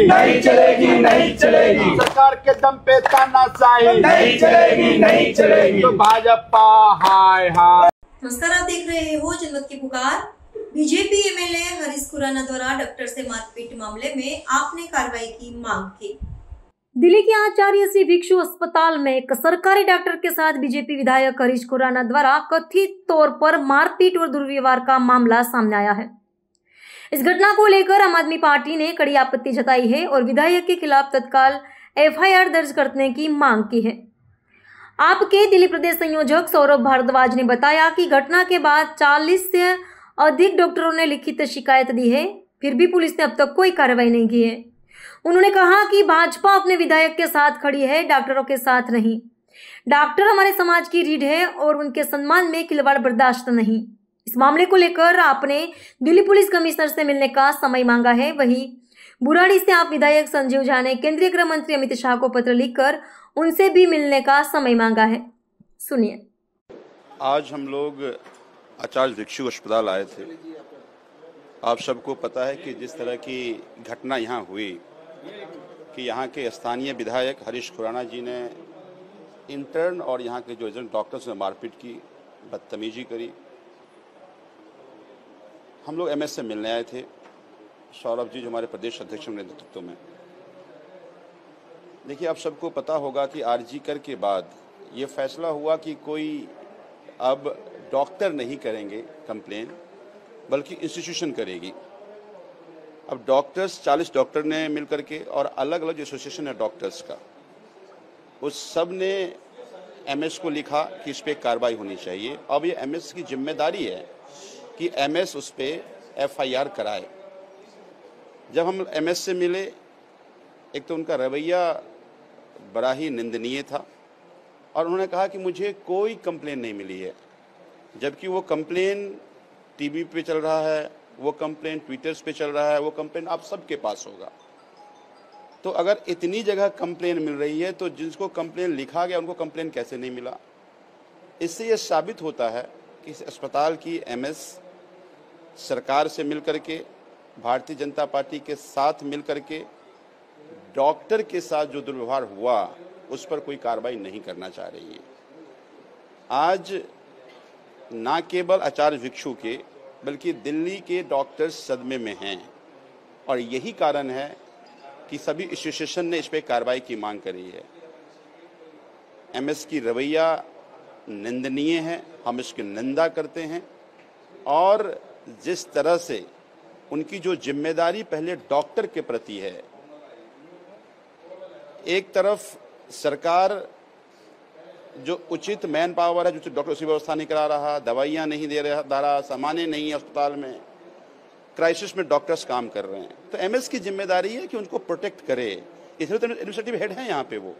नहीं चलेगी, नहीं चलेगी। सरकार के दम पे तानाशाही नहीं चलेगी, नहीं चलेगी। तो भाजपा हाय हाय। नमस्कार, आप देख रहे हो जनमत की पुकार। बीजेपी एमएलए हरीश खुराना द्वारा डॉक्टर से मारपीट मामले में आपने कार्रवाई की मांग की। दिल्ली के आचार्य श्री भिक्षु अस्पताल में एक सरकारी डॉक्टर के साथ बीजेपी विधायक हरीश खुराना द्वारा कथित तौर पर मारपीट और दुर्व्यवहार का मामला सामने आया है। इस घटना को लेकर आम आदमी पार्टी ने कड़ी आपत्ति जताई है और विधायक के खिलाफ तत्काल एफआईआर दर्ज करने की मांग की है। आपके दिल्ली प्रदेश संयोजक सौरभ भारद्वाज ने बताया कि घटना के बाद 40 से अधिक डॉक्टरों ने लिखित शिकायत दी है, फिर भी पुलिस ने अब तक कोई कार्रवाई नहीं की है। उन्होंने कहा कि भाजपा अपने विधायक के साथ खड़ी है, डॉक्टरों के साथ नहीं। डॉक्टर हमारे समाज की रीढ़ है और उनके सम्मान में खिलवाड़ बर्दाश्त नहीं। इस मामले को लेकर आपने दिल्ली पुलिस कमिश्नर से मिलने का समय मांगा है। वहीं बुराड़ी से आप विधायक संजीव झा ने केंद्रीय गृह मंत्री अमित शाह को पत्र लिखकर उनसे भी मिलने का समय मांगा है। सुनिए। आज हम लोग आचार्य भिक्षु अस्पताल आए थे। आप सबको पता है कि जिस तरह की घटना यहाँ हुई कि यहाँ के स्थानीय विधायक हरीश खुराना जी ने इंटर्न और यहाँ के जो एजेंट डॉक्टर्स ने मारपीट की, बदतमीजी करी। हम लोग एमएस से मिलने आए थे, सौरभ जी जो हमारे प्रदेश अध्यक्ष के नेतृत्व में। देखिए, आप सबको पता होगा कि आरजीकर के बाद ये फैसला हुआ कि कोई अब डॉक्टर नहीं करेंगे कंप्लेन, बल्कि इंस्टीट्यूशन करेगी। अब डॉक्टर्स 40 डॉक्टर ने मिल करके और अलग अलग एसोसिएशन है डॉक्टर्स का, उस सब ने एमएस को लिखा कि इस पर कार्रवाई होनी चाहिए। अब ये एमएस की जिम्मेदारी है कि एमएस उस पर एफआईआर कराए। जब हम एमएस से मिले, एक तो उनका रवैया बड़ा ही निंदनीय था और उन्होंने कहा कि मुझे कोई कंप्लेन नहीं मिली है, जबकि वो कंप्लेन टीवी पे चल रहा है, वो कंप्लेन ट्विटर्स पे चल रहा है, वो कंप्लेन आप सबके पास होगा। तो अगर इतनी जगह कंप्लेन मिल रही है तो जिसको कंप्लेन लिखा गया उनको कंप्लेन कैसे नहीं मिला? इससे ये साबित होता है कि इस अस्पताल की एमएस सरकार से मिलकर के, भारतीय जनता पार्टी के साथ मिलकर के डॉक्टर के साथ जो दुर्व्यवहार हुआ उस पर कोई कार्रवाई नहीं करना चाह रही है। आज ना केवल आचार्य भिक्षु के बल्कि दिल्ली के डॉक्टर्स सदमे में हैं और यही कारण है कि सभी एसोसिएशन ने इस पर कार्रवाई की मांग करी है। एमएस की रवैया निंदनीय है, हम इसकी निंदा करते हैं और जिस तरह से उनकी जो जिम्मेदारी पहले डॉक्टर के प्रति है, एक तरफ सरकार जो उचित मैन पावर है, जो डॉक्टर उसी व्यवस्था नहीं करा रहा, दवाइयां नहीं दे रहा, सामानें नहीं है अस्पताल में, क्राइसिस में डॉक्टर्स काम कर रहे हैं। तो एमएस की जिम्मेदारी है कि उनको प्रोटेक्ट करे। इसलिए तो एडमिनिस्ट्रेटिव हेड है यहाँ पे वो,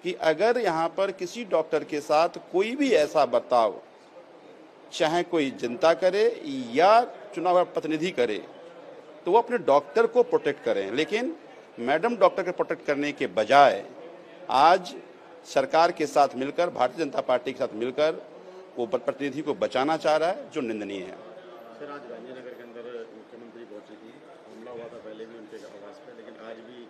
कि अगर यहाँ पर किसी डॉक्टर के साथ कोई भी ऐसा बर्ताव, चाहे कोई जनता करे या चुनाव प्रतिनिधि करे, तो वो अपने डॉक्टर को प्रोटेक्ट करें। लेकिन मैडम डॉक्टर को प्रोटेक्ट करने के बजाय आज सरकार के साथ मिलकर, भारतीय जनता पार्टी के साथ मिलकर वो प्रतिनिधि को बचाना चाह रहा है, जो निंदनीय है। सर, आज गांधीनगर के अंदर मुख्यमंत्री पहुंचे थे, हमला हुआ था पहले भी उनके आवास पे, लेकिन आज भी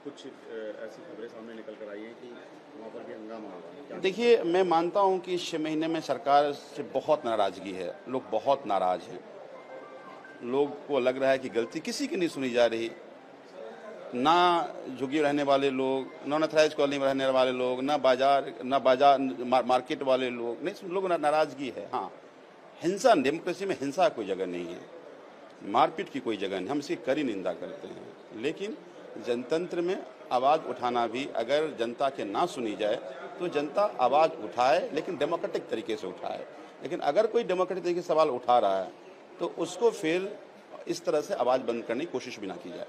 कुछ ऐसी खबरें सामने निकल कर आई है कि वहाँ पर भी हंगामा हुआ। देखिए, मैं मानता हूँ कि इस 6 महीने में सरकार से बहुत नाराजगी है, लोग बहुत नाराज हैं। लोग को लग रहा है कि गलती किसी की नहीं सुनी जा रही। ना झुग्गी रहने वाले लोग, ना अनथराइज कॉलोनी में रहने वाले लोग, ना बाजार मार्केट वाले लोग, नहीं, लोग नाराजगी है। हाँ, हिंसा, डेमोक्रेसी में हिंसा कोई जगह नहीं है, मारपीट की कोई जगह नहीं, हम इसकी कड़ी निंदा करते हैं। लेकिन जनतंत्र में आवाज़ उठाना भी, अगर जनता के ना सुनी जाए तो जनता आवाज़ उठाए, लेकिन डेमोक्रेटिक तरीके से उठाए। लेकिन अगर कोई डेमोक्रेटिक तरीके से सवाल उठा रहा है तो उसको फिर इस तरह से आवाज़ बंद करने की कोशिश भी ना की जाए।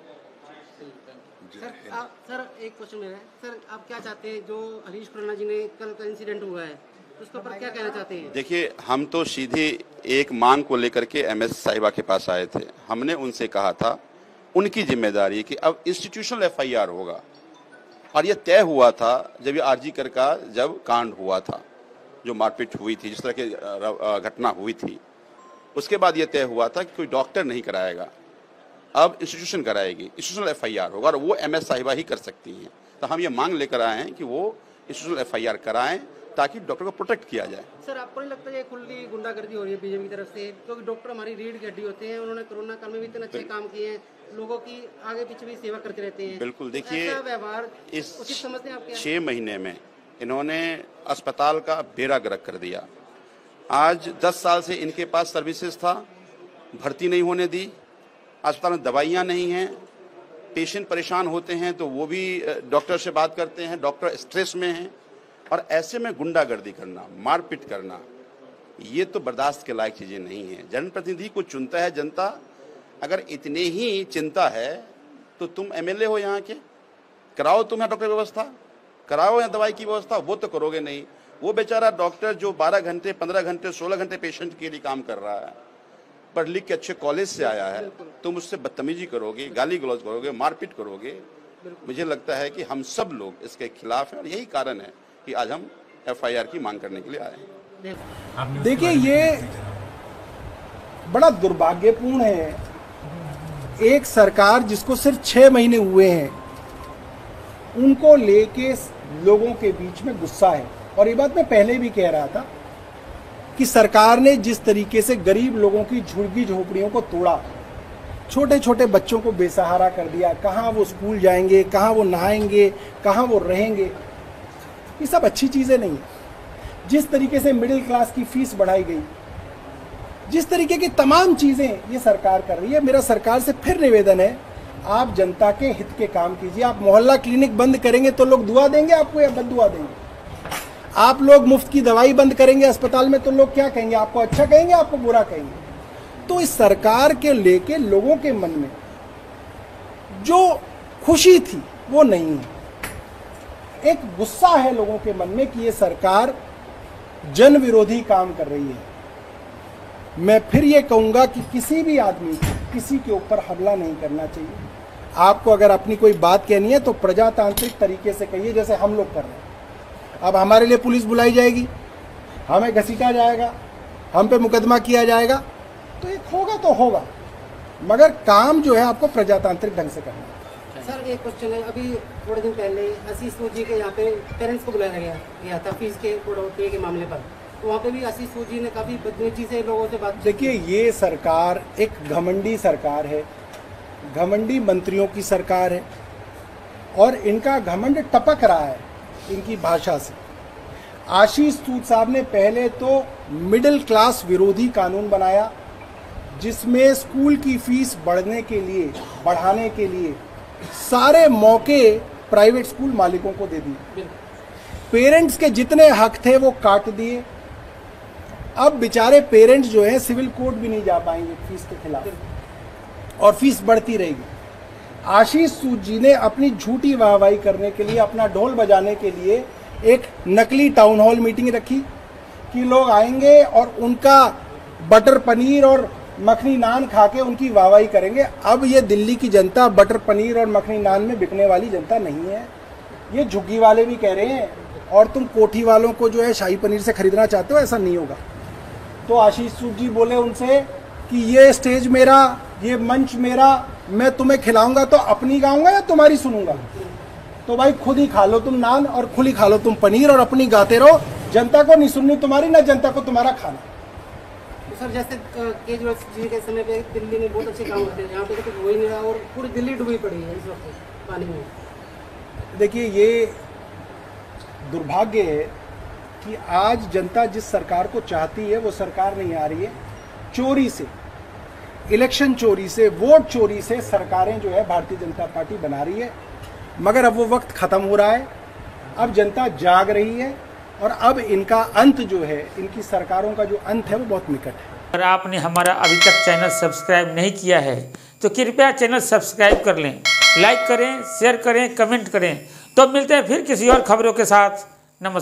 सर, एक क्वेश्चन मेरा है। सर, आप क्या चाहते हैं, जो हरीश खुराना जी ने कल का इंसिडेंट हुआ है, उसके ऊपर क्या कहना चाहते हैं? देखिए, हम तो सीधी एक मांग को लेकर के एमएस साहिबा के पास आए थे। हमने उनसे कहा था, उनकी जिम्मेदारी है कि अब इंस्टीट्यूशनल एफआईआर होगा, और ये तय हुआ था जब ये आरजीकर का जब कांड हुआ था, जो मारपीट हुई थी, जिस तरह की घटना हुई थी, उसके बाद ये तय हुआ था कि कोई डॉक्टर नहीं कराएगा। अब इंस्टीट्यूशन कराएगी, इंस्टीट्यूशनल FIR होगा और वो MS साहिबा ही कर सकती हैं। तो हम ये मांग लेकर आए हैं कि वो इंस्टीट्यूशनल FIR कराएं ताकि डॉक्टर को प्रोटेक्ट किया जाए। सर आपको नहीं लगता ये खुली गुंडागर्दी हो रही है बीजेपी की तरफ से? क्योंकि डॉक्टर हमारी रीढ़ की हड्डी होते हैं, उन्होंने कोरोना काल में भी इतने अच्छे काम किए हैं, लोगों की आगे पीछे भी सेवा करते रहते हैं। बिल्कुल, देखिए व्यवहार इस उचित समझते हैं आप क्या? 6 महीने में इन्होंने अस्पताल का बेड़ा गर्क कर दिया। आज 10 साल से इनके पास सर्विसेज था, भर्ती नहीं होने दी, अस्पताल में दवाइयाँ नहीं हैं, पेशेंट परेशान होते हैं तो वो भी डॉक्टर से बात करते हैं, डॉक्टर स्ट्रेस में हैं, और ऐसे में गुंडागर्दी करना, मारपीट करना, ये तो बर्दाश्त के लायक चीज़ें नहीं हैं। जनप्रतिनिधि को चुनता है जनता, अगर इतने ही चिंता है तो तुम MLA हो यहाँ के, कराओ तुम यहाँ डॉक्टर व्यवस्था, कराओ यहाँ दवाई की व्यवस्था, वो तो करोगे नहीं। वो बेचारा डॉक्टर जो 12 घंटे 15 घंटे 16 घंटे पेशेंट के लिए काम कर रहा है, पढ़ लिख के अच्छे कॉलेज से आया है, तुम उससे बदतमीजी करोगे, गाली गलौज करोगे, मारपीट करोगे। मुझे लगता है कि हम सब लोग इसके खिलाफ हैं और यही कारण है कि आज हम FIR की मांग करने के लिए आए हैं। देखिए, ये बड़ा दुर्भाग्यपूर्ण है, एक सरकार जिसको सिर्फ 6 महीने हुए हैं उनको लेके लोगों के बीच में गुस्सा है। और ये बात मैं पहले भी कह रहा था कि सरकार ने जिस तरीके से गरीब लोगों की झुग्गी झोपड़ियों को तोड़ा, छोटे छोटे बच्चों को बेसहारा कर दिया, कहाँ वो स्कूल जाएंगे, कहाँ वो नहाएंगे, कहाँ वो रहेंगे, ये सब अच्छी चीज़ें नहीं है। जिस तरीके से मिडिल क्लास की फीस बढ़ाई गई, जिस तरीके की तमाम चीज़ें ये सरकार कर रही है, मेरा सरकार से फिर निवेदन है, आप जनता के हित के काम कीजिए। आप मोहल्ला क्लिनिक बंद करेंगे तो लोग दुआ देंगे आपको या बद्दुआ देंगे? आप लोग मुफ्त की दवाई बंद करेंगे अस्पताल में तो लोग क्या कहेंगे? आपको अच्छा कहेंगे, आपको बुरा कहेंगे? तो इस सरकार के लेके लोगों के मन में जो खुशी थी वो नहीं है, एक गुस्सा है लोगों के मन में कि ये सरकार जन विरोधी काम कर रही है। मैं फिर ये कहूंगा कि किसी भी आदमी को किसी के ऊपर हमला नहीं करना चाहिए। आपको अगर अपनी कोई बात कहनी है तो प्रजातांत्रिक तरीके से कहिए, जैसे हम लोग कर रहे हैं। अब हमारे लिए पुलिस बुलाई जाएगी, हमें घसीटा जाएगा, हम पे मुकदमा किया जाएगा, तो एक होगा तो होगा, मगर काम जो है आपको प्रजातांत्रिक ढंग से करना है। सर एक क्वेश्चन है, अभी थोड़े दिन पहले आशीष सूजी के यहाँ पे पेरेंट्स को बुलाया गया था फीस के बढ़ोतरी के मामले पर, तो वहाँ पे भी आशीष सूजी ने काफ़ी बदतमीजी से लोगों से बात। देखिए, ये सरकार एक घमंडी सरकार है, घमंडी मंत्रियों की सरकार है और इनका घमंड टपक रहा है इनकी भाषा से। आशीष सूद साहब ने पहले तो मिडिल क्लास विरोधी कानून बनाया जिसमें स्कूल की फीस बढ़ाने के लिए सारे मौके प्राइवेट स्कूल मालिकों को दे दिए। पेरेंट्स के जितने हक थे वो काट दिए। अब बेचारे पेरेंट्स जो हैं सिविल कोर्ट भी नहीं जा पाएंगे फीस के खिलाफ और फीस बढ़ती रहेगी। आशीष सूद जी ने अपनी झूठी वाहवाही करने के लिए, अपना ढोल बजाने के लिए एक नकली टाउन हॉल मीटिंग रखी कि लोग आएंगे और उनका बटर पनीर और मखनी नान खा के उनकी वाहवाही करेंगे। अब ये दिल्ली की जनता बटर पनीर और मखनी नान में बिकने वाली जनता नहीं है, ये झुग्गी वाले भी कह रहे हैं। और तुम कोठी वालों को जो है शाही पनीर से खरीदना चाहते हो, ऐसा नहीं होगा। तो आशीष सूद जी बोले उनसे कि ये स्टेज मेरा, ये मंच मेरा, मैं तुम्हें खिलाऊंगा तो अपनी गाऊंगा या तुम्हारी सुनूंगा? तो भाई खुद ही खा लो तुम नान और खुद ही खा लो तुम पनीर और अपनी गाते रहो, जनता को नहीं सुननी तुम्हारी, ना जनता को तुम्हारा खाना। तो सर जैसे केजरीवाल जी के समय पे दिल्ली में बहुत अच्छे काम होते हैं, यहाँ पे तो कुछ हो ही नहीं रहा और पूरी दिल्ली डूबी पड़ी है इस वक्त पानी में। देखिए, ये दुर्भाग्य है कि आज जनता जिस सरकार को चाहती है वो सरकार नहीं आ रही है। चोरी से, इलेक्शन चोरी से, वोट चोरी से सरकारें जो है भारतीय जनता पार्टी बना रही है। मगर अब वो वक्त ख़त्म हो रहा है, अब जनता जाग रही है और अब इनका अंत जो है, इनकी सरकारों का जो अंत है वो बहुत निकट है। अगर आपने हमारा अभी तक चैनल सब्सक्राइब नहीं किया है तो कृपया चैनल सब्सक्राइब कर लें, लाइक करें, शेयर करें, कमेंट करें। तो मिलते हैं फिर किसी और खबरों के साथ। नमस्कार।